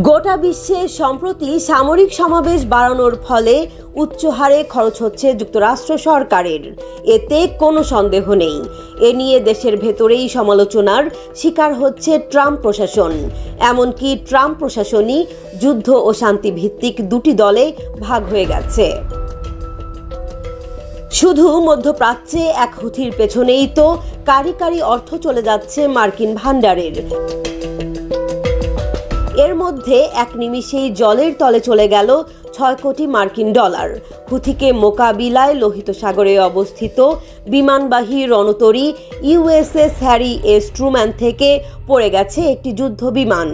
গোটা বিশ্বে সম্প্রতি সামরিক সমাবেশ বাড়ানোর ফলে উচ্চ হারে খরচ হচ্ছে যুক্তরাষ্ট্র সরকারের, এতে কোনো সন্দেহ নেই। এ নিয়ে দেশের ভেতরেই সমালোচনার শিকার হচ্ছে ট্রাম্প প্রশাসন। এমনকি ট্রাম্প প্রশাসনই যুদ্ধ ও শান্তি ভিত্তিক দুটি দলে ভাগ হয়ে গেছে। শুধু মধ্যপ্রাচ্যে এক হুথির পেছনেই তো কারি কারি অর্থ চলে যাচ্ছে মার্কিন ভান্ডারের। এর মধ্যে এক নিমিষেই জলের তলে চলে গেল ৬ কোটি মার্কিন ডলার। হুথিকে মোকাবিলায় লোহিত সাগরে অবস্থিত বিমানবাহী রণতরী ইউএসএস হ্যারি এস ট্রুম্যান থেকে পড়ে গেছে একটি যুদ্ধ বিমান।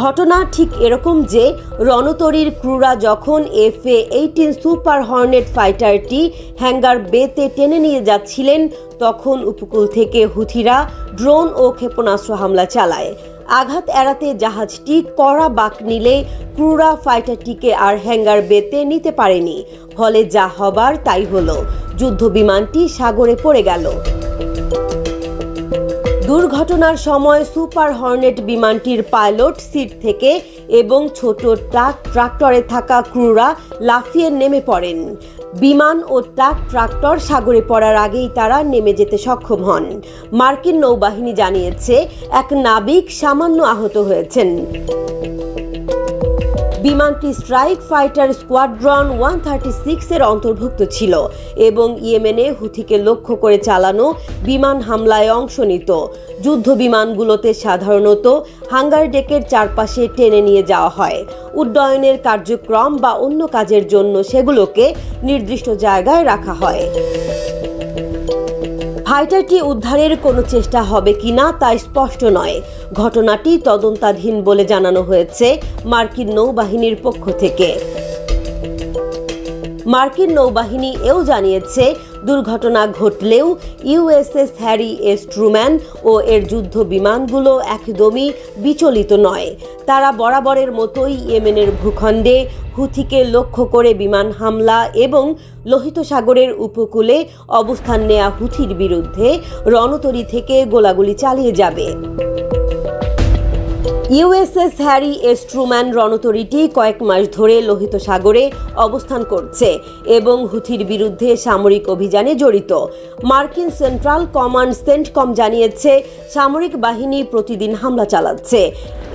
ঘটনা ঠিক এরকম যে রণতরীর ক্রুরা যখন FA-18 সুপার হর্নেট ফাইটারটি হ্যাঙ্গার বেতে টেনে নিয়ে যাচ্ছিলেন, তখন উপকূল থেকে হুথিরা ড্রোন ও ক্ষেপণাস্ত্র হামলা চালায়। আঘাত এড়াতে জাহাজটি কড়া বাঁক নিলে ক্রুরা ফাইটারটিকে আর হ্যাঙ্গার বেতে নিতে পারেনি। ফলে যা হবার তাই হলো, যুদ্ধ বিমানটি সাগরে পড়ে গেল। দুর্ঘটনার সময় সুপার হর্নেট বিমানটির পাইলট সিট থেকে এবং ছোট ট্রাক্টরে থাকা ক্রুরা লাফিয়ে নেমে পড়েন। বিমান ও ট্রাক্টর সাগরে পড়ার আগেই তারা নেমে যেতে সক্ষম হন। মার্কিন নৌবাহিনী জানিয়েছে এক নাবিক সামান্য আহত হয়েছেন। বিমানটি স্ট্রাইক ফাইটার স্কোয়াড্রন 136 এর অন্তর্ভুক্ত ছিল এবং ইয়েমেনে হুথিকে লক্ষ্য করে চালানো বিমান হামলায় অংশ নিত। যুদ্ধ বিমানগুলোতে সাধারণত হ্যাঙ্গার ডেকের চারপাশে টেনে নিয়ে যাওয়া হয়। উড্ডয়নের কার্যক্রম বা অন্য কাজের জন্য সেগুলোকে নির্দিষ্ট জায়গায় রাখা হয়। ফাইটারটি উদ্ধারের কোনো চেষ্টা হবে কিনা তা স্পষ্ট নয়। ঘটনাটি তদন্তাধীন বলে জানানো হয়েছে মার্কিন নৌবাহিনীর পক্ষ থেকে। মার্কিন নৌবাহিনী এও জানিয়েছে, দুর্ঘটনা ঘটলেও ইউএসএস হ্যারি এস ট্রুম্যান ও এর যুদ্ধ বিমানগুলো একদমই বিচলিত নয়। তারা বরাবরের মতোই ইয়েমেনের ভূখণ্ডে হুথিকে লক্ষ্য করে বিমান হামলা এবং লোহিত সাগরের উপকূলে অবস্থান নেয়া হুথির বিরুদ্ধে রণতরী থেকে গোলাগুলি চালিয়ে যাবে। ইউএসএস হ্যারি এস ট্রুম্যান রণতরীটি কয়েক মাস ধরে লোহিত সাগরে অবস্থান করছে এবং হুথির বিরুদ্ধে সামরিক অভিযানে জড়িত। মার্কিন সেন্ট্রাল কমান্ড সেন্টকম জানিয়েছে, সামরিক বাহিনী প্রতিদিন হামলা চালাচ্ছে।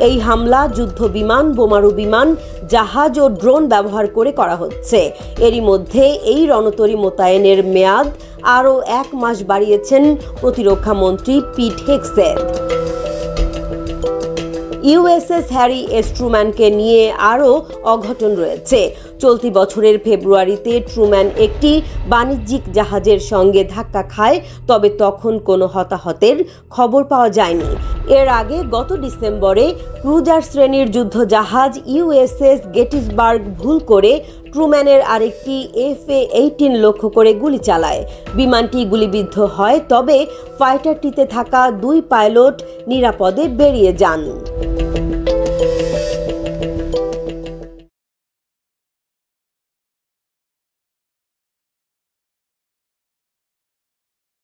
এই হামলা যুদ্ধ বিমান, বোমারু বিমান, জাহাজ ও ড্রোন ব্যবহার করে করা হচ্ছে। এরই মধ্যে এই রণতরী মোতায়েনের মেয়াদ আরও 1 মাস বাড়িয়েছেন প্রতিরক্ষা মন্ত্রী পিট হেগসেথ। ইউএসএস হ্যারি এস ট্রুম্যানকে নিয়ে আরও অঘটন রয়েছে। চলতি বছরের ফেব্রুয়ারিতে ট্রুম্যান একটি বাণিজ্যিক জাহাজের সঙ্গে ধাক্কা খায়, তবে তখন কোনো হতাহতের খবর পাওয়া যায়নি। এর আগে গত ডিসেম্বরে ক্রুজার শ্রেণীর যুদ্ধ জাহাজ ইউএসএস গেটিসবার্গ ভুল করে ট্রুম্যানের আরেকটি FA-18 লক্ষ্য করে গুলি চালায়। বিমানটি গুলিবিদ্ধ হয়, তবে ফাইটারটিতে থাকা 2 পাইলট নিরাপদে বেরিয়ে যান।